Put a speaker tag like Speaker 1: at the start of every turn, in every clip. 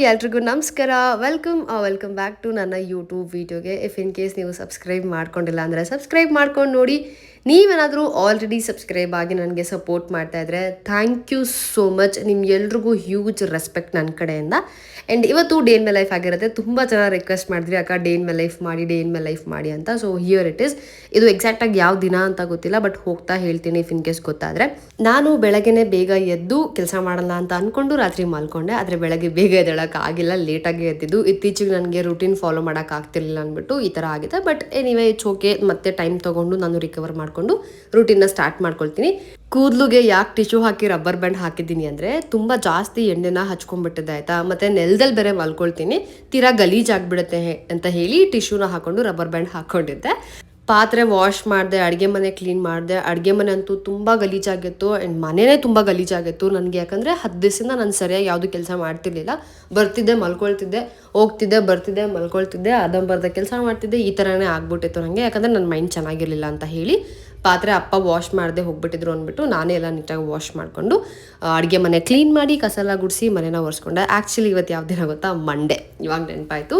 Speaker 1: ಎಲ್ರಿಗೂ ನಮಸ್ಕಾರ. Welcome back to ನನ್ನ ಯೂಟ್ಯೂಬ್ ವೀಡಿಯೋಗೆ. ಇಫ್ ಇನ್ ಕೇಸ್ ನೀವು ಸಬ್ಸ್ಕ್ರೈಬ್ ಮಾಡ್ಕೊಂಡಿಲ್ಲ ಅಂದರೆ ಸಬ್ಸ್ಕ್ರೈಬ್ ಮಾಡ್ಕೊಂಡು ನೋಡಿ. ನೀವೇನಾದರೂ ಆಲ್ರೆಡಿ ಸಬ್ಸ್ಕ್ರೈಬ್ ಆಗಿ ನನಗೆ ಸಪೋರ್ಟ್ ಮಾಡ್ತಾಯಿದ್ರೆ ಥ್ಯಾಂಕ್ ಯು ಸೋ ಮಚ್. ನಿಮ್ಗೆಲ್ರಿಗೂ ಹ್ಯೂಜ್ ರೆಸ್ಪೆಕ್ಟ್ ನನ್ನ ಕಡೆಯಿಂದ. ಆ್ಯಂಡ್ ಇವತ್ತು ಡೇ ಇನ್ ಮೈ ಲೈಫ್ ಆಗಿರುತ್ತೆ. ತುಂಬ ಜನ ರಿಕ್ವೆಸ್ಟ್ ಮಾಡಿದ್ರಿ, ಅಕ್ಕ ಡೇ ಇನ್ ಮೈ ಲೈಫ್ ಮಾಡಿ ಅಂತ. So here it is. ಇದು ಎಕ್ಸಾಕ್ಟಾಗಿ ಯಾವ ದಿನ ಅಂತ ಗೊತ್ತಿಲ್ಲ, ಬಟ್ ಹೋಗ್ತಾ ಹೇಳ್ತೀನಿ ಇಫ್ ಇನ್ ಕೇಸ್ ಗೊತ್ತಾದರೆ. ನಾನು ಬೆಳಗ್ಗೆನೇ ಬೇಗ ಎದ್ದು ಕೆಲಸ ಮಾಡಲ್ಲ ಅಂತ ಅಂದ್ಕೊಂಡು ರಾತ್ರಿ ಮಲ್ಕೊಂಡೆ. ಆದರೆ ಬೆಳಗ್ಗೆ ಬೇಗ ಎದ್ದೇಳೋಕ್ಕಾಗಿಲ್ಲ, ಲೇಟಾಗಿ ಎದ್ದಿದ್ದು. ಇತ್ತೀಚೆಗೆ ನನಗೆ ರೂಟೀನ್ ಫಾಲೋ ಮಾಡೋಕ್ಕಾಗ್ತಿರ್ಲಿಲ್ಲ ಅಂದ್ಬಿಟ್ಟು ಈ ಥರ ಆಗಿದೆ. But anyway it's okay. ಮತ್ತೆ ಟೈಮ್ ತೊಗೊಂಡು ನಾನು ರಿಕವರ್ ಮಾಡಿಕೊಂಡು ರೂಟೀನ್ನ ಸ್ಟಾರ್ಟ್ ಮಾಡ್ಕೊಳ್ತೀನಿ. ಕೂದಲುಗೆ ಯಾಕೆ ಟಿಶ್ಯೂ ಹಾಕಿ ರಬ್ಬರ್ ಬ್ಯಾಂಡ್ ಹಾಕಿದ್ದೀನಿ ಅಂದರೆ ತುಂಬ ಜಾಸ್ತಿ ಎಣ್ಣೆನ ಹಚ್ಕೊಂಡ್ಬಿಟ್ಟಿದೆ ಆಯಿತಾ. ಮತ್ತು ನೆಲದಲ್ಲಿ ಬೇರೆ ಮಲ್ಕೊಳ್ತೀನಿ, ತೀರಾ ಗಲೀಜಾಗ್ಬಿಡುತ್ತೆ ಅಂತ ಹೇಳಿ ಟಿಶ್ಯೂನ ಹಾಕ್ಕೊಂಡು ರಬ್ಬರ್ ಬ್ಯಾಂಡ್ ಹಾಕ್ಕೊಂಡಿದ್ದೆ. ಪಾತ್ರೆ ವಾಶ್ ಮಾಡಿದೆ, ಅಡುಗೆ ಮನೆ ಕ್ಲೀನ್ ಮಾಡಿದೆ. ಅಡುಗೆ ಮನೆ ಅಂತೂ ತುಂಬ ಗಲೀಜಾಗಿತ್ತು ಆ್ಯಂಡ್ ಮನೆಯೇ ತುಂಬ ಗಲೀಜಾಗಿತ್ತು ನನಗೆ. ಯಾಕಂದರೆ 10 ದಿವಸದಿಂದ ನಾನು ಸರಿಯಾಗಿ ಯಾವುದು ಕೆಲಸ ಮಾಡ್ತಿರ್ಲಿಲ್ಲ. ಬರ್ತಿದ್ದೆ, ಮಲ್ಕೊಳ್ತಿದ್ದೆ, ಬರ್ತಿದ್ದೆ, ಮಲ್ಕೊಳ್ತಿದ್ದೆ, ಅದಂಬರ್ದ ಕೆಲಸ ಮಾಡ್ತಿದ್ದೆ. ಈ ಥರನೇ ಆಗ್ಬಿಟ್ಟಿತ್ತು ನನಗೆ. ಯಾಕಂದರೆ ನನ್ನ ಮೈಂಡ್ ಚೆನ್ನಾಗಿರಲಿಲ್ಲ ಅಂತ ಹೇಳಿ ಪಾತ್ರೆ ಅಪ್ಪ ವಾಶ್ ಮಾಡದೆ ಹೋಗ್ಬಿಟ್ಟಿದ್ರು ಅಂದ್ಬಿಟ್ಟು ನಾನೇ ಎಲ್ಲ ನೀಟಾಗಿ ವಾಶ್ ಮಾಡಿಕೊಂಡು ಅಡುಗೆ ಮನೆ ಕ್ಲೀನ್ ಮಾಡಿ ಕಸೆಲ್ಲ ಗುಡಿಸಿ ಮನೆನ ಒರೆಸ್ಕೊಂಡೆ. ಆ್ಯಕ್ಚುಲಿ ಇವತ್ತು ಯಾವ ದಿನ ಗೊತ್ತಾ? ಮಂಡೇ. ಇವಾಗ ನೆನಪಾಯಿತು.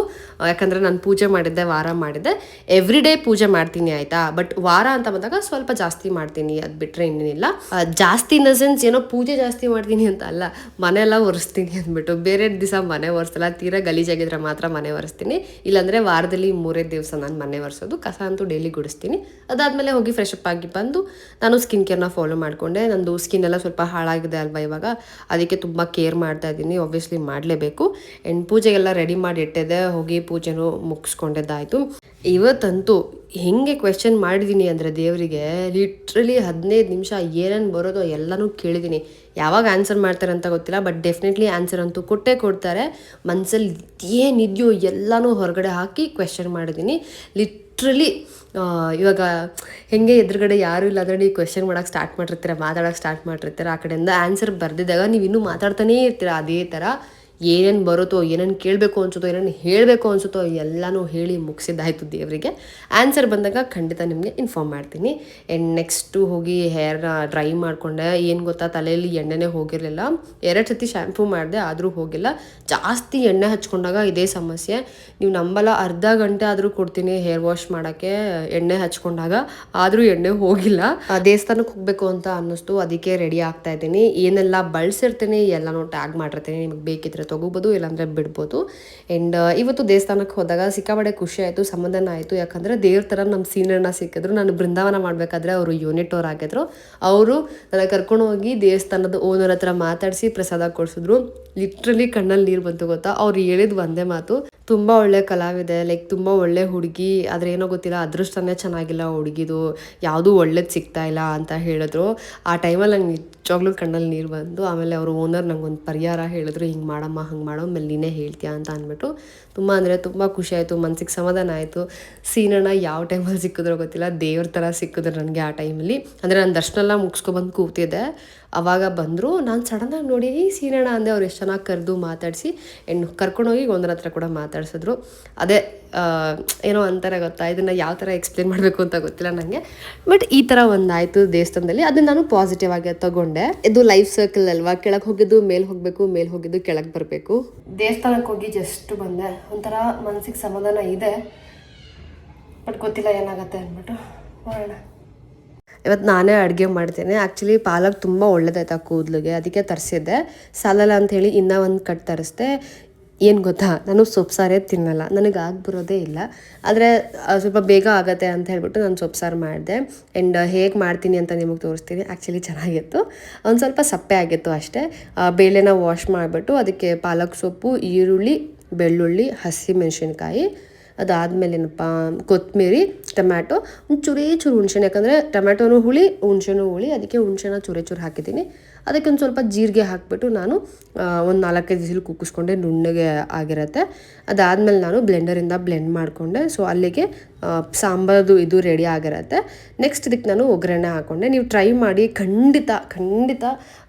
Speaker 1: ಯಾಕಂದರೆ ನಾನು ಪೂಜೆ ಮಾಡಿದ್ದೆ, ವಾರ ಮಾಡಿದ್ದೆ. ಎವ್ರಿ ಡೇ ಪೂಜೆ ಮಾಡ್ತೀನಿ ಆಯಿತಾ. ಬಟ್ ವಾರ ಅಂತ ಬಂದಾಗ ಸ್ವಲ್ಪ ಜಾಸ್ತಿ ಮಾಡ್ತೀನಿ, ಅದು ಬಿಟ್ಟರೆ ಇನ್ನೇನಿಲ್ಲ. ಜಾಸ್ತಿ ಇನ್ ದ ಸೆನ್ಸ್ ಏನೋ ಪೂಜೆ ಜಾಸ್ತಿ ಮಾಡ್ತೀನಿ ಅಂತ ಅಲ್ಲ, ಮನೆಯೆಲ್ಲ ಒರೆಸ್ತೀನಿ ಅಂದ್ಬಿಟ್ಟು. ಬೇರೆ ದಿವಸ ಮನೆ ಒರೆಸಲ್ಲ, ತೀರಾ ಗಲೀಜಾಗಿದ್ರೆ ಮಾತ್ರ ಮನೆ ಒರೆಸ್ತೀನಿ. ಇಲ್ಲಾಂದರೆ ವಾರದಲ್ಲಿ 3 ದಿವಸ ನಾನು ಮನೆ ಒರೆಸೋದು. ಕಸ ಅಂತೂ ಡೈಲಿ ಗುಡಿಸ್ತೀನಿ. ಅದಾದಮೇಲೆ ಹೋಗಿ ಫ್ರೆಶ್ ಅಪ್ ಆಗಿ ಬಂದು ನಾನು ಸ್ಕಿನ್ ಕೇರ್ನ ಫಾಲೋ ಮಾಡಿಕೊಂಡೆ. ನಂದು ಸ್ಕಿನ್ ಎಲ್ಲ ಸ್ವಲ್ಪ ಹಾಳಾಗಿದೆ ಅಲ್ವಾ ಇವಾಗ, ಅದಕ್ಕೆ ತುಂಬ ಕೇರ್ ಮಾಡ್ತಾ ಇದ್ದೀನಿ. ಆಬ್ವಿಯಸ್ಲಿ ಮಾಡಲೇಬೇಕು. ಆ್ಯಂಡ್ ಪೂಜೆಗೆಲ್ಲ ರೆಡಿ ಮಾಡಿ ಇಟ್ಟಿದ್ದೆ, ಹೋಗಿ ಪೂಜೆನೂ ಮುಗಿಸ್ಕೊಂಡಿದ್ದಾಯಿತು. ಇವತ್ತಂತೂ ಹೆಂಗೆ ಕ್ವೆಶ್ಚನ್ ಮಾಡಿದ್ದೀನಿ ಅಂದರೆ ದೇವರಿಗೆ ಲಿಟ್ರಲಿ 15 ನಿಮಿಷ ಏನೇನು ಬರೋದೋ ಎಲ್ಲನೂ ಕೇಳಿದ್ದೀನಿ. ಯಾವಾಗ ಆನ್ಸರ್ ಮಾಡ್ತಾರೆ ಅಂತ ಗೊತ್ತಿಲ್ಲ, ಬಟ್ ಡೆಫಿನೆಟ್ಲಿ ಆನ್ಸರ್ ಅಂತೂ ಕೊಡ್ತಾರೆ. ಮನಸ್ಸಲ್ಲಿ ಏನಿದೆಯೋ ಎಲ್ಲನೂ ಹೊರಗಡೆ ಹಾಕಿ ಕ್ವೆಶ್ಚನ್ ಮಾಡಿದ್ದೀನಿ. ಲಿಟ್ರಲಿ ಇವಾಗ ಹೆಂಗೆ ಎದುರುಗಡೆ ಯಾರೂ ಇಲ್ಲ ಅಂದರೆ ನೀವು ಕ್ವೆಶ್ಚನ್ ಮಾಡೋಕ್ಕೆ ಮಾತಾಡೋಕ್ಕೆ ಸ್ಟಾರ್ಟ್ ಮಾಡಿರ್ತೀರ. ಆ ಕಡೆಯಿಂದ ಆನ್ಸರ್ ಬರೆದಿದ್ದಾಗ ನೀವು ಇನ್ನೂ ಮಾತಾಡ್ತಾನೇ ಇರ್ತೀರ. ಅದೇ ಥರ ಏನೇನು ಬರುತ್ತೋ, ಏನೇನು ಕೇಳಬೇಕು ಅನ್ಸುತ್ತೋ, ಏನೇನು ಹೇಳಬೇಕು ಅನ್ಸುತ್ತೋ ಎಲ್ಲನೂ ಹೇಳಿ ಮುಗಿಸಿದ್ದಾಯಿತು ದೇವರಿಗೆ. ಆನ್ಸರ್ ಬಂದಾಗ ಖಂಡಿತ ನಿಮಗೆ ಇನ್ಫಾರ್ಮ್ ಮಾಡ್ತೀನಿ. ಆ್ಯಂಡ್ ನೆಕ್ಸ್ಟು ಹೋಗಿ ಹೇರ್ನ ಡ್ರೈ ಮಾಡಿಕೊಂಡೆ. ಏನು ಗೊತ್ತಾ, ತಲೆಯಲ್ಲಿ ಎಣ್ಣೆನೇ ಹೋಗಿರಲಿಲ್ಲ. 2 ಸತಿ ಶ್ಯಾಂಪೂ ಮಾಡಿದೆ, ಆದರೂ ಹೋಗಿಲ್ಲ. ಜಾಸ್ತಿ ಎಣ್ಣೆ ಹಚ್ಕೊಂಡಾಗ ಇದೇ ಸಮಸ್ಯೆ. ನೀವು ನಂಬಲ್ಲ, ಅರ್ಧ ಗಂಟೆ ಆದರೂ ಕೊಡ್ತೀನಿ ಹೇರ್ ವಾಶ್ ಮಾಡೋಕ್ಕೆ ಎಣ್ಣೆ ಹಚ್ಕೊಂಡಾಗ, ಆದರೂ ಎಣ್ಣೆ ಹೋಗಿಲ್ಲ. ದೇವಸ್ಥಾನಕ್ಕೆ ಹೋಗಬೇಕು ಅಂತ ಅನ್ನಿಸ್ತು, ಅದಕ್ಕೆ ರೆಡಿ ಆಗ್ತಾ ಇದ್ದೀನಿ. ಏನೆಲ್ಲ ಬಳಸಿರ್ತೀನಿ ಎಲ್ಲನೂ ಟ್ಯಾಗ್ ಮಾಡಿರ್ತೀನಿ, ನಿಮಗೆ ಬೇಕಿದ್ರೆ ತೊಗೋಬೋದು, ಇಲ್ಲಾಂದರೆ ಬಿಡ್ಬೋದು. ಆ್ಯಂಡ್ ಇವತ್ತು ದೇವಸ್ಥಾನಕ್ಕೆ ಹೋದಾಗ ಸಿಕ್ಕಾಪಟ್ಟೆ ಖುಷಿ ಆಯಿತು, ಸಮಾಧಾನ ಆಯಿತು. ಯಾಕಂದರೆ ದೇವ್ರ ಥರ ನಮ್ಮ ಸೀನಿಯರ್ನ ಸಿಕ್ಕಿದ್ರು. ನಾನು ಬೃಂದಾವನ ಮಾಡಬೇಕಾದ್ರೆ ಅವರು ಯೂನಿಟ್ ಅವ್ರು ಆಗಿದ್ರು. ಅವರು ನನ್ನ ಕರ್ಕೊಂಡು ಹೋಗಿ ದೇವಸ್ಥಾನದ ಓನರ್ ಹತ್ರ ಮಾತಾಡಿಸಿ ಪ್ರಸಾದ ಕೊಡಿಸಿದ್ರು. ಲಿಟ್ರಲಿ ಕಣ್ಣಲ್ಲಿ ನೀರು ಬಂತು ಗೊತ್ತಾ. ಅವ್ರು ಹೇಳಿದ ಒಂದೇ ಮಾತು, ತುಂಬ ಒಳ್ಳೆ ಕಲಾವಿದೆ, ಲೈಕ್ ತುಂಬ ಒಳ್ಳೆ ಹುಡುಗಿ, ಆದರೆ ಏನೋ ಗೊತ್ತಿಲ್ಲ ಅದೃಷ್ಟನೇ ಚೆನ್ನಾಗಿಲ್ಲ ಹುಡುಗಿದು, ಯಾವುದೂ ಒಳ್ಳೇದು ಸಿಗ್ತಾ ಇಲ್ಲ ಅಂತ ಹೇಳಿದ್ರು. ಆ ಟೈಮಲ್ಲಿ ನಂಗೆ ನಿಜವಾಗ್ಲೂ ಕಣ್ಣಲ್ಲಿ ನೀರು ಬಂದು. ಆಮೇಲೆ ಅವರು ಓನರ್ ನಂಗೊಂದು ಪರಿಹಾರ ಹೇಳಿದ್ರು, ಹಿಂಗೆ ಮಾಡಮ್ಮ ಹಂಗೆ ಮಾಡೋ ಮೇಲೆ ನೀನೇ ಹೇಳ್ತೀಯಾ ಅಂತ ಅಂದ್ಬಿಟ್ಟು. ತುಂಬ ಅಂದರೆ ತುಂಬ ಖುಷಿ ಆಯಿತು, ಮನಸ್ಸಿಗೆ ಸಮಾಧಾನ ಆಯಿತು. ಸೀನಣ್ಣ ಯಾವ ಟೈಮಲ್ಲಿ ಸಿಕ್ಕಿದ್ರೋ ಗೊತ್ತಿಲ್ಲ, ದೇವ್ರ ಥರ ಸಿಕ್ಕಿದ್ರು ನನಗೆ ಆ ಟೈಮಲ್ಲಿ. ಅಂದರೆ ನಾನು ದರ್ಶನ ಎಲ್ಲ ಮುಗಿಸ್ಕೊಬಂದು ಕೂತಿದ್ದೆ, ಆವಾಗ ಬಂದರು. ನಾನು ಸಡನ್ನಾಗಿ ನೋಡಿ ಸೀನಣ್ಣ ಅಂದೆ. ಅವ್ರು ಎಷ್ಟು ಚೆನ್ನಾಗಿ ಕರೆದು ಮಾತಾಡಿಸಿ ಕರ್ಕೊಂಡೋಗಿ ಓನರ್ ಹತ್ರ ಕೂಡ ಮಾತಾಡ್ಸಿದ್ರು. ಅದೇ ಏನೋ ಅಂತಾರೆ ಗೊತ್ತಾ, ಇದನ್ನು ಯಾವ ಥರ ಎಕ್ಸ್ಪ್ಲೇನ್ ಮಾಡಬೇಕು ಅಂತ ಗೊತ್ತಿಲ್ಲ ನನಗೆ. ಬಟ್ ಈ ಥರ ಒಂದಾಯಿತು ದೇವಸ್ಥಾನದಲ್ಲಿ. ಅದನ್ನು ನಾನು ಪಾಸಿಟಿವ್ ಆಗಿ ತಗೊಂಡೆ. ಇದು ಲೈಫ್ ಸರ್ಕಲ್ ಅಲ್ವಾ, ಕೆಳಗೆ ಹೋಗಿದ್ದು ಮೇಲೆ ಹೋಗಬೇಕು, ಮೇಲೆ ಹೋಗಿದ್ದು ಕೆಳಗೆ ಬರಬೇಕು. ದೇವಸ್ಥಾನಕ್ಕೆ ಹೋಗಿ ಜಸ್ಟ್ ಬಂದೆ, ಒಂಥರ ಮನಸ್ಸಿಗೆ ಸಮಾಧಾನ ಇದೆ. ಬಟ್ ಗೊತ್ತಿಲ್ಲ ಏನಾಗುತ್ತೆ ಅಂದ್ಬಿಟ್ಟು ಹೋಗೋಣ. ಇವತ್ತು ನಾನೇ ಅಡುಗೆ ಮಾಡ್ತೇನೆ. ಆ್ಯಕ್ಚುಲಿ ಪಾಲಕ್ ತುಂಬ ಒಳ್ಳೇದಾಯ್ತು ಕೂದಲಿಗೆ, ಅದಕ್ಕೆ ತರಿಸಿದ್ದೆ. ಸಾಲಲ್ಲ ಅಂಥೇಳಿ ಇನ್ನೂ ಒಂದು ಕಟ್ ತರಿಸ್ದೆ. ಏನು ಗೊತ್ತಾ, ನಾನು ಸೊಪ್ಪು ಸಾರೇ ತಿನ್ನಲ್ಲ, ನನಗೆ ಬರೋದೇ ಇಲ್ಲ. ಆದರೆ ಸ್ವಲ್ಪ ಬೇಗ ಆಗುತ್ತೆ ಅಂತ ಹೇಳ್ಬಿಟ್ಟು ನಾನು ಸೊಪ್ಪು ಸಾರು ಮಾಡಿದೆ. ಆ್ಯಂಡ್ ಹೇಗೆ ಮಾಡ್ತೀನಿ ಅಂತ ನಿಮಗೆ ತೋರಿಸ್ತೀನಿ. ಆ್ಯಕ್ಚುಲಿ ಚೆನ್ನಾಗಿತ್ತು, ಒಂದು ಸ್ವಲ್ಪ ಸಪ್ಪೆ ಆಗಿತ್ತು ಅಷ್ಟೇ. ಬೇಳೆನ ವಾಶ್ ಮಾಡಿಬಿಟ್ಟು ಅದಕ್ಕೆ ಪಾಲಕ್ ಸೊಪ್ಪು, ಈರುಳ್ಳಿ, ಬೆಳ್ಳುಳ್ಳಿ, ಹಸಿಮೆಣಸಿನ್ಕಾಯಿ, ಅದಾದಮೇಲೆ ಏನಪ್ಪ ಕೊತ್ತಂಬರಿ, ಟೊಮ್ಯಾಟೊ, ಒಂದು ಚೂರು ಹುಣ್ಸೆಣ್ಣೆ. ಯಾಕಂದರೆ ಟೊಮ್ಯಾಟೊನೂ ಹುಳಿ, ಹುಣ್ಸೆನೂ ಹುಳಿ, ಅದಕ್ಕೆ ಹುಣ್ಸೆನ ಚೂರು ಹಾಕಿದ್ದೀನಿ. ಅದಕ್ಕೆ ಒಂದು ಸ್ವಲ್ಪ ಜೀರಿಗೆ ಹಾಕಿಬಿಟ್ಟು ನಾನು ಒಂದು 4-5 ವಿಸಿಲ್ ಕೂಗಿಸ್ಕೊಂಡೆ, ನುಣ್ಣಗೆ ಆಗಿರುತ್ತೆ. ಅದಾದಮೇಲೆ ನಾನು ಬ್ಲೆಂಡರಿಂದ ಬ್ಲೆಂಡ್ ಮಾಡಿಕೊಂಡೆ. ಸೊ ಅಲ್ಲಿಗೆ ಸಾಂಬಾರದು ಇದು ರೆಡಿ ಆಗಿರುತ್ತೆ. ನೆಕ್ಸ್ಟ್ ಇದಕ್ಕೆ ನಾನು ಒಗ್ಗರಣೆ ಹಾಕ್ಕೊಂಡೆ. ನೀವು ಟ್ರೈ ಮಾಡಿ, ಖಂಡಿತ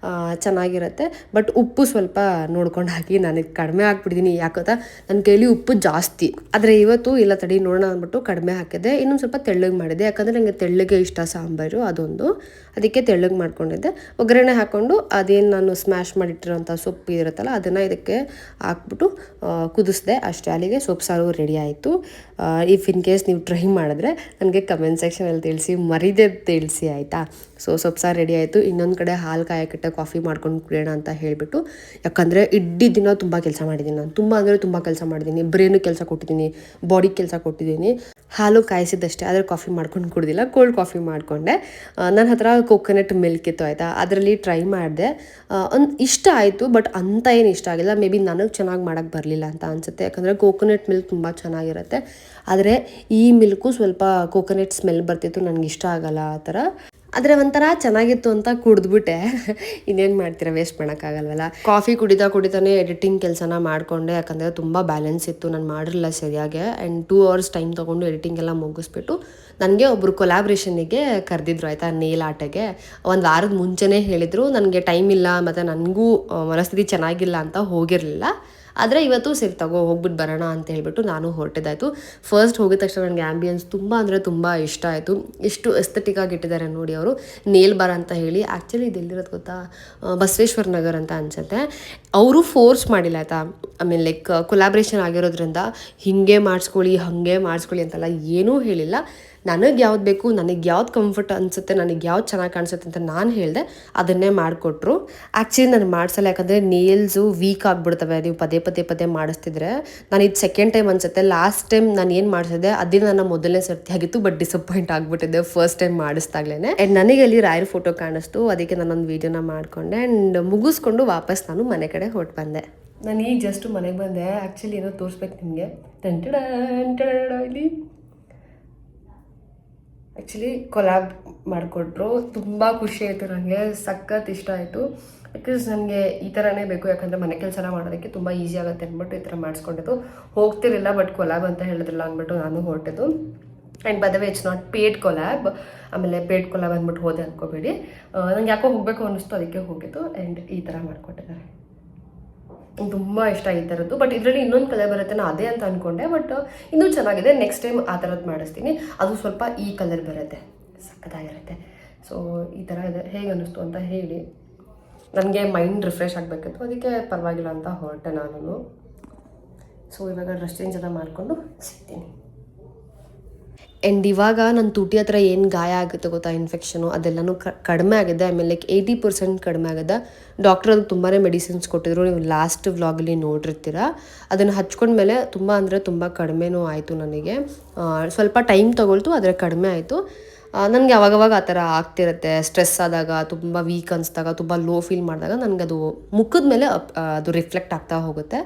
Speaker 1: ಚೆನ್ನಾಗಿರುತ್ತೆ. ಬಟ್ ಉಪ್ಪು ಸ್ವಲ್ಪ ನೋಡ್ಕೊಂಡು ಹಾಕಿ. ನನಗೆ ಕಡಿಮೆ ಹಾಕ್ಬಿಟ್ಟಿದ್ದೀನಿ, ಯಾಕಂತ ನನ್ನ ಕೈಲಿ ಉಪ್ಪು ಜಾಸ್ತಿ. ಆದರೆ ಇವತ್ತು ಇಲ್ಲ ತಡಿ ನೋಡೋಣ ಅಂದ್ಬಿಟ್ಟು ಕಡಿಮೆ ಹಾಕಿದ್ದೆ. ಇನ್ನೊಂದು ಸ್ವಲ್ಪ ತೆಳ್ಳಗೆ ಮಾಡಿದೆ, ಯಾಕಂದರೆ ನನಗೆ ತೆಳ್ಳಗೆ ಇಷ್ಟ ಸಾಂಬಾರು, ಅದೊಂದು. ಅದಕ್ಕೆ ತೆಳ್ಳಗೆ ಮಾಡ್ಕೊಂಡಿದ್ದೆ. ಒಗ್ಗರಣೆ ಹಾಕ್ಕೊಂಡು ಮಾಡಿಕೊಂಡು ಅದೇನು ನಾನು ಸ್ಮ್ಯಾಶ್ ಮಾಡಿಟ್ಟಿರೋಂಥ ಸೊಪ್ಪು ಇರುತ್ತಲ್ಲ ಅದನ್ನು ಇದಕ್ಕೆ ಹಾಕ್ಬಿಟ್ಟು ಕುದಿಸ್ದೆ ಅಷ್ಟೇ. ಅಲ್ಲಿಗೆ ಸೊಪ್ಪು ಸಾರು ರೆಡಿ ಆಯಿತು. ಇಫ್ ಇನ್ ಕೇಸ್ ನೀವು ಟ್ರೈ ಮಾಡಿದ್ರೆ ನನಗೆ ಕಮೆಂಟ್ ಸೆಕ್ಷನಲ್ಲಿ ತಿಳಿಸಿ, ಮರಿದೇ ತಿಳಿಸಿ ಆಯಿತಾ. ಸೊ ಸೊಪ್ಪು ಸಾರು ರೆಡಿ ಆಯಿತು. ಇನ್ನೊಂದು ಕಡೆ ಹಾಲು ಕಾಯಕ್ಕಿಟ್ಟ ಕಾಫಿ ಮಾಡ್ಕೊಂಡು ಕುಡಿಯೋಣ ಅಂತ ಹೇಳಿಬಿಟ್ಟು, ಯಾಕಂದರೆ ಇಡೀ ದಿನ ತುಂಬ ಕೆಲಸ ಮಾಡಿದ್ದೀನಿ ನಾನು, ತುಂಬ ಅಂದರೆ ತುಂಬ ಕೆಲಸ ಮಾಡಿದ್ದೀನಿ. ಬ್ರೇನಿಗೆ ಕೆಲಸ ಕೊಟ್ಟಿದ್ದೀನಿ, ಬಾಡಿಗೆ ಕೆಲಸ ಕೊಟ್ಟಿದ್ದೀನಿ. ಹಾಲು ಕಾಯಿಸಿದ್ದಷ್ಟೇ, ಆದರೆ ಕಾಫಿ ಮಾಡ್ಕೊಂಡು ಕುಡ್ದಿಲ್ಲ, ಕೋಲ್ಡ್ ಕಾಫಿ ಮಾಡಿಕೊಂಡೆ. ನನ್ನ ಹತ್ರ ಕೋಕೋನಟ್ ಮಿಲ್ಕ್ ಇತ್ತು ಆಯಿತಾ, ಅದರಲ್ಲಿ ಟ್ರೈ ಮಾಡಿದೆ. ಒಂದು ಇಷ್ಟ ಆಯಿತು, ಬಟ್ ಅಂಥ ಏನು ಇಷ್ಟ ಆಗಿಲ್ಲ. ಮೇ ಬಿ ನನಗೆ ಚೆನ್ನಾಗಿ ಮಾಡೋಕ್ಕೆ ಬರಲಿಲ್ಲ ಅಂತ ಅನಿಸುತ್ತೆ, ಯಾಕಂದರೆ ಕೋಕೋನಟ್ ಮಿಲ್ಕ್ ತುಂಬ ಚೆನ್ನಾಗಿರುತ್ತೆ. ಆದರೆ ಈ ಮಿಲ್ಕು ಸ್ವಲ್ಪ ಕೋಕೋನಟ್ ಸ್ಮೆಲ್ ಬರ್ತಿತ್ತು, ನನಗೆ ಇಷ್ಟ ಆಗಲ್ಲ ಆ ಥರ. ಆದರೆ ಒಂಥರ ಚೆನ್ನಾಗಿತ್ತು ಅಂತ ಕುಡಿದ್ಬಿಟ್ಟೆ. ಇನ್ನೇನು ಮಾಡ್ತೀರಾ, ವೇಸ್ಟ್ ಮಾಡೋಕ್ಕಾಗಲ್ವಲ್ಲ. ಕಾಫಿ ಕುಡಿತಾನೆ ಎಡಿಟಿಂಗ್ ಕೆಲಸನ ಮಾಡಿಕೊಂಡೆ, ಯಾಕಂದರೆ ತುಂಬ ಬ್ಯಾಲೆನ್ಸ್ ಇತ್ತು, ನಾನು ಮಾಡಿರಲಿಲ್ಲ ಸರಿಯಾಗಿ. ಆ್ಯಂಡ್ 2 hours ಟೈಮ್ ತೊಗೊಂಡು ಎಡಿಟಿಂಗ್ ಎಲ್ಲ ಮುಗಿಸ್ಬಿಟ್ಟು ನನಗೆ ಒಬ್ಬರು ಕೊಲಾಬ್ರೇಷನ್ನಿಗೆ ಕರೆದಿದ್ರು ಆಯಿತಾ, ನೇಲ್ ಆರ್ಟಿಗೆ. ಒಂದು ವಾರದ ಮುಂಚೆನೇ ಹೇಳಿದರು. ನನಗೆ ಟೈಮ್ ಇಲ್ಲ ಮತ್ತು ನನಗೂ ಮನಸ್ಥಿತಿ ಚೆನ್ನಾಗಿಲ್ಲ ಅಂತ ಹೋಗಿರಲಿಲ್ಲ. ಆದರೆ ಇವತ್ತು ಸರಿ ತಗೋ ಹೋಗ್ಬಿಟ್ಟು ಬರೋಣ ಅಂತ ಹೇಳ್ಬಿಟ್ಟು ನಾನು ಹೊರಟಿದ್ದಾಯಿತು. ಫಸ್ಟ್ ಹೋಗಿದ ತಕ್ಷಣ ನನಗೆ ಆ್ಯಂಬಿಯನ್ಸ್ ತುಂಬ ಅಂದರೆ ತುಂಬ ಇಷ್ಟ ಆಯಿತು. ಎಷ್ಟು ಎಸ್ಥೆಟಿಕ್ಕಾಗಿ ಇಟ್ಟಿದ್ದಾರೆ ನೋಡಿ ಅವರು. ನೇಲ್ ಬಾರ್ ಅಂತ ಹೇಳಿ, ಆ್ಯಕ್ಚುಲಿ ಇದು ಎಲ್ಲಿರೋದು ಗೊತ್ತಾ, ಬಸವೇಶ್ವರ ನಗರ್ ಅಂತ ಅನಿಸುತ್ತೆ. ಅವರು ಫೋರ್ಸ್ ಮಾಡಿಲ್ಲ ಆಯಿತಾ, ಐ ಮೀನ್ ಲೈಕ್ ಕೊಲಾಬ್ರೇಷನ್ ಆಗಿರೋದ್ರಿಂದ ಹೀಗೆ ಮಾಡಿಸ್ಕೊಳ್ಳಿ ಹಾಗೆ ಮಾಡಿಸ್ಕೊಳ್ಳಿ ಅಂತೆಲ್ಲ ಏನೂ ಹೇಳಿಲ್ಲ. ನನಗೆ ಯಾವ್ದು ಬೇಕು, ನನಗೆ ಯಾವ್ದು ಕಂಫರ್ಟ್ ಅನಿಸುತ್ತೆ, ನನಗೆ ಯಾವ್ದು ಚೆನ್ನಾಗಿ ಕಾಣಿಸುತ್ತೆ ಅಂತ ನಾನು ಹೇಳಿದೆ, ಅದನ್ನೇ ಮಾಡಿಕೊಟ್ರು. ಆ್ಯಕ್ಚುಲಿ ನಾನು ಮಾಡಿಸಲ್ಲ, ಯಾಕಂದರೆ ನೇಲ್ಸು ವೀಕ್ ಆಗಿಬಿಡ್ತವೆ ನೀವು ಪದೇ ಮಾಡಿಸ್ತಿದ್ರೆ. ನಾನು ಇದು ಸೆಕೆಂಡ್ ಟೈಮ್ ಅನಿಸುತ್ತೆ. ಲಾಸ್ಟ್ ಟೈಮ್ ನಾನು ಏನು ಮಾಡಿಸಿದೆ ಅದೇ ನನ್ನ ಮೊದಲನೇ ಸರ್ತಿ ಆಗಿತ್ತು, ಬಟ್ ಡಿಸಪಾಯಿಂಟ್ ಆಗಿಬಿಟ್ಟಿದ್ದೆ ಫಸ್ಟ್ ಟೈಮ್ ಮಾಡಿಸ್ದಾಗ್ಲೇ. ಆ್ಯಂಡ್ ನನಗೆ ಅಲ್ಲಿ ರಾಯರ್ ಫೋಟೋ ಕಾಣಿಸ್ತು, ಅದಕ್ಕೆ ನಾನೊಂದು ವೀಡಿಯೋನ ಮಾಡಿಕೊಂಡೆ. ಆ್ಯಂಡ್ ಮುಗಿಸ್ಕೊಂಡು ವಾಪಸ್ ನಾನು ಮನೆ ಕಡೆ ಹೊರಟು ಬಂದೆ. ನಾನು ಈಗ ಜಸ್ಟ್ ಮನೆಗೆ ಬಂದೆ. ಆ್ಯಕ್ಚುಲಿ ಏನೋ ತೋರಿಸ್ಬೇಕು ನಿಮಗೆ. ಇಲ್ಲಿ ಆ್ಯಕ್ಚುಲಿ ಕೊಲಾಬ್ ಮಾಡಿಕೊಟ್ರು, ತುಂಬ ಖುಷಿ ಆಯಿತು ನನಗೆ, ಸಖತ್ ಇಷ್ಟ ಆಯಿತು. ಬಿಕಾಸ್ ನನಗೆ ಈ ಥರನೇ ಬೇಕು, ಯಾಕಂದರೆ ಮನೆ ಕೆಲಸ ಮಾಡೋದಕ್ಕೆ ತುಂಬ ಈಸಿ ಆಗುತ್ತೆ ಅಂದ್ಬಿಟ್ಟು ಈ ಥರ ಮಾಡಿಸ್ಕೊಂಡಿದ್ದು. ಹೋಗ್ತಿರಲಿಲ್ಲ, ಬಟ್ ಕೊಲಾಬ್ ಅಂತ ಹೇಳಿದ್ರಲ್ಲ ಅಂದ್ಬಿಟ್ಟು ನಾನು ಹೊರಟಿದ್ದು. And by the way it's not paid collab. ಆಮೇಲೆ ಪೇಡ್ ಕೊಲಾಬ್ ಅಂದ್ಬಿಟ್ಟು ಹೋದೆ ಅಂದ್ಕೋಬೇಡಿ. ನಂಗೆ ಯಾಕೋ ಹೋಗಬೇಕು ಅನ್ನಿಸ್ತು, ಅದಕ್ಕೆ ಹೋಗಿದ್ದು. ಆ್ಯಂಡ್ ಈ ಥರ ಮಾಡಿಕೊಟ್ಟಿದ್ದಾರೆ, ತುಂಬ ಇಷ್ಟ ಈ ಥರದ್ದು. ಬಟ್ ಇದರಲ್ಲಿ ಇನ್ನೊಂದು ಕಲರ್ ಬರುತ್ತೆ, ನಾನು ಅದೇ ಅಂತ ಅಂದ್ಕೊಂಡೆ, ಬಟ್ ಇನ್ನೂ ಚೆನ್ನಾಗಿದೆ. ನೆಕ್ಸ್ಟ್ ಟೈಮ್ ಆ ಥರದ್ದು ಮಾಡಿಸ್ತೀನಿ. ಅದು ಸ್ವಲ್ಪ ಈ ಕಲರ್ ಬರುತ್ತೆ, ಸಕ್ಕತ್ತಾಗಿರುತ್ತೆ. ಸೊ ಈ ಥರ ಇದೆ, ಹೇಗೆ ಅನ್ನಿಸ್ತು ಅಂತ ಹೇಳಿ. ನನಗೆ ಮೈಂಡ್ ರಿಫ್ರೆಶ್ ಆಗಬೇಕಿತ್ತು, ಅದಕ್ಕೆ ಪರವಾಗಿಲ್ಲ ಅಂತ ಹೊರಟೆ ನಾನು. ಸೊ ಇವಾಗ ಡ್ರೆಸ್ ಚೇಂಜ್ ಎಲ್ಲ ಮಾಡಿಕೊಂಡು ಸಿಗ್ತೀನಿ. ಆ್ಯಂಡ್ ಇವಾಗ ನನ್ನ ತುಟಿ ಹತ್ರ ಏನು ಗಾಯ ಆಗುತ್ತೆ ಗೊತ್ತಾ, ಇನ್ಫೆಕ್ಷನು, ಅದೆಲ್ಲನೂ ಕಡಿಮೆ ಆಗಿದೆ. ಆಮೇಲೆ ಲೈಕ್ 80% ಕಡಿಮೆ ಆಗಿದೆ. ಡಾಕ್ಟ್ರ್ ಅದಕ್ಕೆ ತುಂಬಾ ಮೆಡಿಸಿನ್ಸ್ ಕೊಟ್ಟಿದ್ರು, ನೀವು ಲಾಸ್ಟ್ ವ್ಲಾಗಲ್ಲಿ ನೋಡಿರ್ತೀರ. ಅದನ್ನು ಹಚ್ಕೊಂಡ್ಮೇಲೆ ತುಂಬ ಅಂದರೆ ತುಂಬ ಕಡಿಮೆನೂ ಆಯಿತು ನನಗೆ. ಸ್ವಲ್ಪ ಟೈಮ್ ತೊಗೊಳ್ತು, ಆದರೆ ಕಡಿಮೆ ಆಯಿತು. ನನಗೆ ಅವಾಗವಾಗ ಆ ಥರ ಆಗ್ತಿರುತ್ತೆ. ಸ್ಟ್ರೆಸ್ ಆದಾಗ, ತುಂಬ ವೀಕ್ ಅನಿಸ್ದಾಗ, ತುಂಬ ಲೋ ಫೀಲ್ ಮಾಡಿದಾಗ ನನಗದು ಮುಖದ ಮೇಲೆ ಅದು ರಿಫ್ಲೆಕ್ಟ್ ಆಗ್ತಾ ಹೋಗುತ್ತೆ.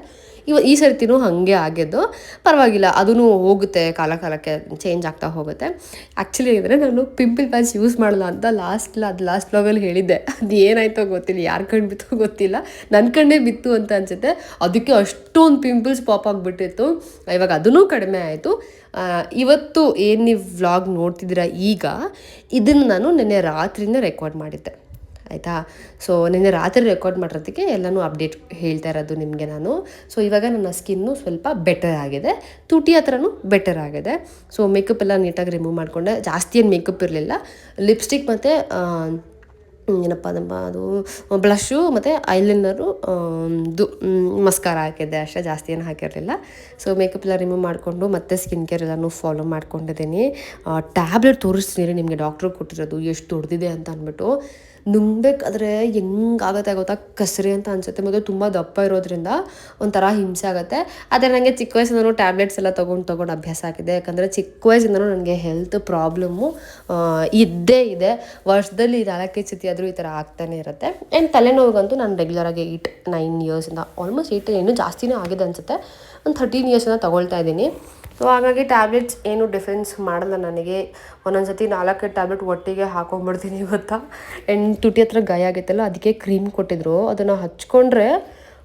Speaker 1: ಈ ಸರ್ತಿನೂ ಹಾಗೆ ಆಗಿದ್ದು. ಪರವಾಗಿಲ್ಲ, ಅದೂ ಹೋಗುತ್ತೆ, ಕಾಲಕ್ಕೆ ಚೇಂಜ್ ಆಗ್ತಾ ಹೋಗುತ್ತೆ. ಆ್ಯಕ್ಚುಲಿ ಅಂದರೆ ನಾನು ಪಿಂಪಲ್ ಪ್ಯಾಚ್ ಯೂಸ್ ಮಾಡಲ್ಲ ಅಂತ ಲಾಸ್ಟ್ ವ್ಲಾಗಲ್ಲಿ ಹೇಳಿದ್ದೆ. ಅದು ಏನಾಯ್ತೋ ಗೊತ್ತಿಲ್ಲ, ಯಾರ ಕಣ್ಣು ಬಿತ್ತೋ ಗೊತ್ತಿಲ್ಲ, ನನ್ನ ಕಣ್ಣೇ ಬಿತ್ತು ಅಂತ ಅನಿಸುತ್ತೆ. ಅದಕ್ಕೆ ಅಷ್ಟೊಂದು ಪಿಂಪಲ್ಸ್ ಪಾಪ್ ಆಗಿಬಿಟ್ಟಿತ್ತು. ಇವಾಗ ಅದೂ ಕಡಿಮೆ ಆಯಿತು. ಇವತ್ತು ಏನು ನೀವು ವ್ಲಾಗ್ ನೋಡ್ತಿದ್ದೀರಾ ಈಗ, ಇದನ್ನು ನಾನು ನಿನ್ನೆ ರಾತ್ರಿಯಿಂದ ರೆಕಾರ್ಡ್ ಮಾಡಿದ್ದೆ ಆಯಿತಾ. ಸೊ ನಿನ್ನೆ ರಾತ್ರಿ ರೆಕಾರ್ಡ್ ಮಾಡಿರೋದಕ್ಕೆ ಎಲ್ಲನೂ ಅಪ್ಡೇಟ್ ಹೇಳ್ತಾ ಇರೋದು ನಿಮಗೆ ನಾನು. ಸೊ ಇವಾಗ ನನ್ನ ಸ್ಕಿನ್ನು ಸ್ವಲ್ಪ ಬೆಟರ್ ಆಗಿದೆ, ತುಟಿ ಹತ್ರನೂ ಬೆಟರ್ ಆಗಿದೆ. ಸೊ ಮೇಕಪ್ ಎಲ್ಲ ನೀಟಾಗಿ ರಿಮೂವ್ ಮಾಡಿಕೊಂಡೆ. ಜಾಸ್ತಿ ಏನು ಮೇಕಪ್ ಇರಲಿಲ್ಲ, ಲಿಪ್ಸ್ಟಿಕ್ ಮತ್ತು ಏನಪ್ಪ ಅದು ಬ್ಲಷು ಮತ್ತು ಐಲೈನರು, ಮಸ್ಕಾರ ಹಾಕಿದ್ದೆ ಅಷ್ಟೇ, ಜಾಸ್ತಿ ಏನು ಹಾಕಿರಲಿಲ್ಲ. ಸೊ ಮೇಕಪ್ ಎಲ್ಲ ರಿಮೂವ್ ಮಾಡಿಕೊಂಡು ಮತ್ತೆ ಸ್ಕಿನ್ ಕೇರ್ ಎಲ್ಲನೂ ಫಾಲೋ ಮಾಡ್ಕೊಂಡಿದ್ದೀನಿ. ಟ್ಯಾಬ್ಲೆಟ್ ತೋರಿಸ್ತೀನಿ ನಿಮಗೆ, ಡಾಕ್ಟ್ರು ಕೊಟ್ಟಿರೋದು ಎಷ್ಟು ದೊಡ್ಡದಿದೆ ಅಂತ ಅಂದ್ಬಿಟ್ಟು. ನುಂಗ್ಬೇಕಾದ್ರೆ ಹೆಂಗಾಗುತ್ತೆ ಗೊತ್ತಾ, ಕಸರಿ ಅಂತ ಅನಿಸುತ್ತೆ. ಮತ್ತು ತುಂಬ ದಪ್ಪ ಇರೋದ್ರಿಂದ ಒಂಥರ ಹಿಂಸೆ ಆಗುತ್ತೆ. ಆದರೆ ನನಗೆ ಚಿಕ್ಕ ವಯಸ್ಸಿಂದನೂ ಟ್ಯಾಬ್ಲೆಟ್ಸ್ ಎಲ್ಲ ತೊಗೊಂಡು ಅಭ್ಯಾಸ ಆಗಿದೆ. ಯಾಕಂದರೆ ಚಿಕ್ಕ ವಯಸ್ಸಿಂದನೂ ನನಗೆ ಹೆಲ್ತ್ ಪ್ರಾಬ್ಲಮ್ಮು ಇದ್ದೇ ಇದೆ. ವರ್ಷದಲ್ಲಿ 4 ಸತಿ ಆದರೂ ಈ ಥರ ಆಗ್ತಾನೆ ಇರುತ್ತೆ. ಆ್ಯಂಡ್ ತಲೆನೋವಿಗಂತೂ ನಾನು ರೆಗ್ಯುಲರಾಗಿ 8-9 ಇಯರ್ಸಿಂದ, ಆಲ್ಮೋಸ್ಟ್ 8 ಇನ್ನೂ ಜಾಸ್ತಿನೇ ಆಗಿದೆ ಅನಿಸುತ್ತೆ, ಒಂದು 13 ಇಯರ್ಸಿಂದ ತೊಗೊಳ್ತಾ ಇದ್ದೀನಿ. ಸೊ ಹಾಗಾಗಿ ಟ್ಯಾಬ್ಲೆಟ್ಸ್ ಏನು ಡಿಫ್ರೆನ್ಸ್ ಮಾಡಲ್ಲ ನನಗೆ. ಒಂದೊಂದು ಸತಿ 4 ಟ್ಯಾಬ್ಲೆಟ್ ಒಟ್ಟಿಗೆ ಹಾಕೊಂಡ್ಬಿಡ್ತೀನಿ ಗೊತ್ತಾ. ಆ್ಯಂಡ್ ತುಟಿ ಹತ್ರ ಗಾಯ ಆಗೈತಲ್ಲ, ಅದಕ್ಕೆ ಕ್ರೀಮ್ ಕೊಟ್ಟಿದ್ರು, ಅದನ್ನು ಹಚ್ಕೊಂಡ್ರೆ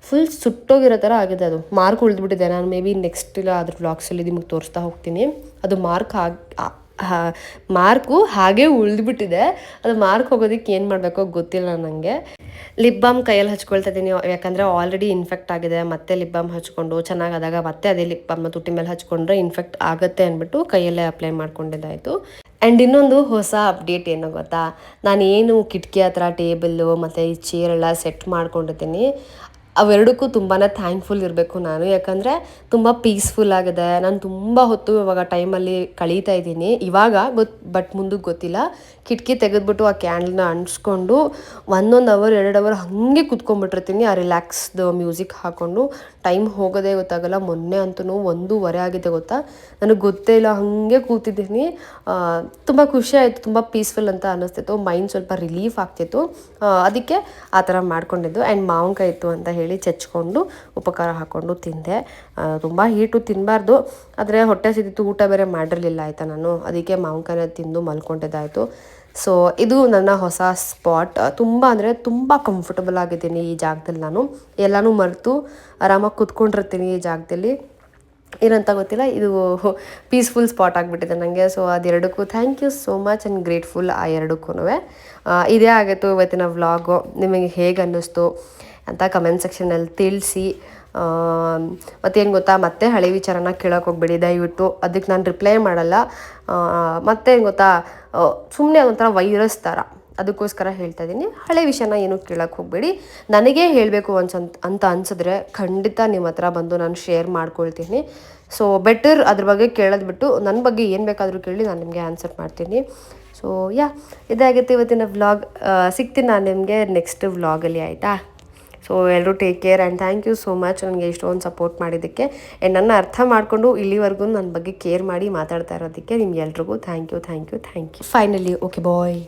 Speaker 1: ಫುಲ್ ಸುಟ್ಟೋಗಿರೋ ಥರ ಆಗಿದೆ. ಅದು ಮಾರ್ಕ್ ಉಳಿದ್ಬಿಟ್ಟಿದೆ. ನಾನು ಮೇ ಬಿ ನೆಕ್ಸ್ಟ್ ಇಲ್ಲ ಅದ್ರ ವ್ಲಾಗ್ಸಲ್ಲಿ ನಿಮಗೆ ತೋರಿಸ್ತಾ ಹೋಗ್ತೀನಿ. ಅದು ಮಾರ್ಕು ಹಾಗೇ ಉಳಿದ್ಬಿಟ್ಟಿದೆ. ಅದು ಮಾರ್ಕ್ ಹೋಗೋದಕ್ಕೆ ಏನು ಮಾಡಬೇಕೋ ಗೊತ್ತಿಲ್ಲ ನನಗೆ. ಲಿಪ್ ಬಾಮ್ ಕೈಯಲ್ಲಿ ಹಚ್ಕೊಳ್ತಾ ಇದ್ದೀನಿ, ಯಾಕಂದರೆ ಆಲ್ರೆಡಿ ಇನ್ಫೆಕ್ಟ್ ಆಗಿದೆ. ಮತ್ತೆ ಲಿಪ್ ಬಾಮ್ ಹಚ್ಕೊಂಡು ಚೆನ್ನಾಗಾದಾಗ ಮತ್ತೆ ಅದೇ ಲಿಪ್ ಬಾಮ್ನ ತುಟಿ ಮೇಲೆ ಹಚ್ಕೊಂಡ್ರೆ ಇನ್ಫೆಕ್ಟ್ ಆಗುತ್ತೆ ಅಂದ್ಬಿಟ್ಟು ಕೈಯಲ್ಲೇ ಅಪ್ಲೈ ಮಾಡ್ಕೊಂಡಿದ್ದಾಯಿತು. ಆ್ಯಂಡ್ ಇನ್ನೊಂದು ಹೊಸ ಅಪ್ಡೇಟ್ ಏನು ಗೊತ್ತಾ, ನಾನೇನು ಕಿಟಕಿ ಹತ್ರ ಟೇಬಲ್ಲು ಮತ್ತು ಈ ಚೇರೆಲ್ಲ ಸೆಟ್ ಮಾಡ್ಕೊಂಡಿದ್ದೀನಿ, ಅವೆರಡಕ್ಕೂ ತುಂಬಾ ಥ್ಯಾಂಕ್ಫುಲ್ ಇರಬೇಕು ನಾನು. ಯಾಕಂದರೆ ತುಂಬ ಪೀಸ್ಫುಲ್ ಆಗಿದೆ. ನಾನು ತುಂಬ ಹೊತ್ತು ಇವಾಗ ಟೈಮಲ್ಲಿ ಕಳೀತಾ ಇದ್ದೀನಿ ಇವಾಗ ಬಟ್ ಮುಂದಕ್ಕೆ ಗೊತ್ತಿಲ್ಲ. ಕಿಟಕಿ ತೆಗೆದ್ಬಿಟ್ಟು ಆ ಕ್ಯಾಂಡಲ್ನ ಅಂಟಿಸ್ಕೊಂಡು 1 ಅವರ್ 2 ಅವರ್ ಹಾಗೆ ಕೂತ್ಕೊಂಡ್ಬಿಟ್ಟಿರ್ತೀನಿ ಆ ರಿಲ್ಯಾಕ್ಸ್ದು ಮ್ಯೂಸಿಕ್ ಹಾಕ್ಕೊಂಡು. ಟೈಮ್ ಹೋಗೋದೇ ಗೊತ್ತಾಗಲ್ಲ. ಮೊನ್ನೆ ಅಂತೂ 1:30 ಆಗಿದೆ ಗೊತ್ತಾ, ನನಗೆ ಗೊತ್ತೇ ಇಲ್ಲ, ಹಾಗೆ ಕೂತಿದ್ದೀನಿ. ತುಂಬ ಖುಷಿ ಆಯಿತು, ತುಂಬ ಪೀಸ್ಫುಲ್ ಅಂತ ಅನ್ನಿಸ್ತಿತ್ತು, ಮೈಂಡ್ ಸ್ವಲ್ಪ ರಿಲೀಫ್ ಆಗ್ತಿತ್ತು. ಅದಕ್ಕೆ ಆ ಥರ ಮಾಡ್ಕೊಂಡಿದ್ದು. ಆ್ಯಂಡ್ ಮಾವಿನಕಾಯಿ ಇತ್ತು ಅಂತ ಹೇಳಿ ಚಚ್ಕೊಂಡು ಉಪಕಾರ ಹಾಕ್ಕೊಂಡು ತಿಂದೆ. ತುಂಬ ಹೀಟು ತಿನ್ನಬಾರ್ದು, ಆದರೆ ಹೊಟ್ಟೆ ಸಿದ್ದಿತ್ತು, ಊಟ ಬೇರೆ ಮಾಡಿರಲಿಲ್ಲ ಆಯಿತಾ ನಾನು, ಅದಕ್ಕೆ ಮಾವಿನಕಾಯಿನ ತಿಂದು ಮಲ್ಕೊಂಡಿದ್ದಾಯಿತು. ಸೊ ಇದು ನನ್ನ ಹೊಸ ಸ್ಪಾಟ್. ತುಂಬ ಅಂದರೆ ತುಂಬ ಕಂಫರ್ಟಬಲ್ ಆಗಿದ್ದೀನಿ ಈ ಜಾಗದಲ್ಲಿ. ನಾನು ಎಲ್ಲನೂ ಮರೆತು ಆರಾಮಾಗಿ ಕೂತ್ಕೊಂಡಿರ್ತೀನಿ ಈ ಜಾಗದಲ್ಲಿ. ಏನಂತ ಗೊತ್ತಿಲ್ಲ, ಇದು ಪೀಸ್ಫುಲ್ ಸ್ಪಾಟ್ ಆಗಿಬಿಟ್ಟಿದೆ ನನಗೆ. ಸೊ ಅದೆರಡಕ್ಕೂ thank you so much and grateful ಆ ಎರಡಕ್ಕೂ. ಇದೇ ಆಗಿತ್ತು ಇವತ್ತಿನ ವ್ಲಾಗು. ನಿಮಗೆ ಹೇಗೆ ಅನ್ನಿಸ್ತು ಅಂತ ಕಮೆಂಟ್ ಸೆಕ್ಷನಲ್ಲಿ ತಿಳಿಸಿ. ಮತ್ತೇನು ಗೊತ್ತಾ, ಮತ್ತೆ ಹಳೆ ವಿಚಾರನ ಕೇಳೋಕೆ ಹೋಗ್ಬೇಡಿ ದಯವಿಟ್ಟು, ಅದಕ್ಕೆ ನಾನು ರಿಪ್ಲೈ ಮಾಡಲ್ಲ. ಮತ್ತೇನು ಗೊತ್ತಾ, ಸುಮ್ಮನೆ ಒಂಥರ ವೈರಸ್ ಥರ, ಅದಕ್ಕೋಸ್ಕರ ಹೇಳ್ತಾ ಇದ್ದೀನಿ. ಹಳೆ ವಿಷಯನ ಏನೂ ಕೇಳೋಕ್ಕೆ ಹೋಗಬೇಡಿ. ನನಗೇ ಹೇಳಬೇಕು ಅಂತ ಅನ್ಸಿದ್ರೆ ಖಂಡಿತ ನಿಮ್ಮ ಹತ್ರ ಬಂದು ನಾನು ಶೇರ್ ಮಾಡ್ಕೊಳ್ತೀನಿ. ಸೊ ಬೆಟರ್ ಅದ್ರ ಬಗ್ಗೆ ಕೇಳೋದು ಬಿಟ್ಟು ನನ್ನ ಬಗ್ಗೆ ಏನು ಬೇಕಾದರೂ ಕೇಳಿ, ನಾನು ನಿಮಗೆ ಆನ್ಸರ್ ಮಾಡ್ತೀನಿ. ಸೊ ಇದಾಗಿತ್ತು ಇವತ್ತಿನ ವ್ಲಾಗ್. ಸಿಗ್ತೀನಿ ನಾನು ನಿಮಗೆ ನೆಕ್ಸ್ಟ್ ವ್ಲಾಗಲ್ಲಿ, ಆಯಿತಾ? ಸೊ ಎಲ್ಲರೂ take care and thank you so much ನನಗೆ ಇಷ್ಟೊಂದು ಸಪೋರ್ಟ್ ಮಾಡಿದ್ದಕ್ಕೆ. ಆ್ಯಂಡ್ ನನ್ನ ಅರ್ಥ ಮಾಡಿಕೊಂಡು ಇಲ್ಲಿವರೆಗೂ ನನ್ನ ಬಗ್ಗೆ ಕೇರ್ ಮಾಡಿ ಮಾತಾಡ್ತಾ ಇರೋದಕ್ಕೆ ನಿಮ್ಗೆಲ್ರಿಗೂ thank you. Finally okay bye.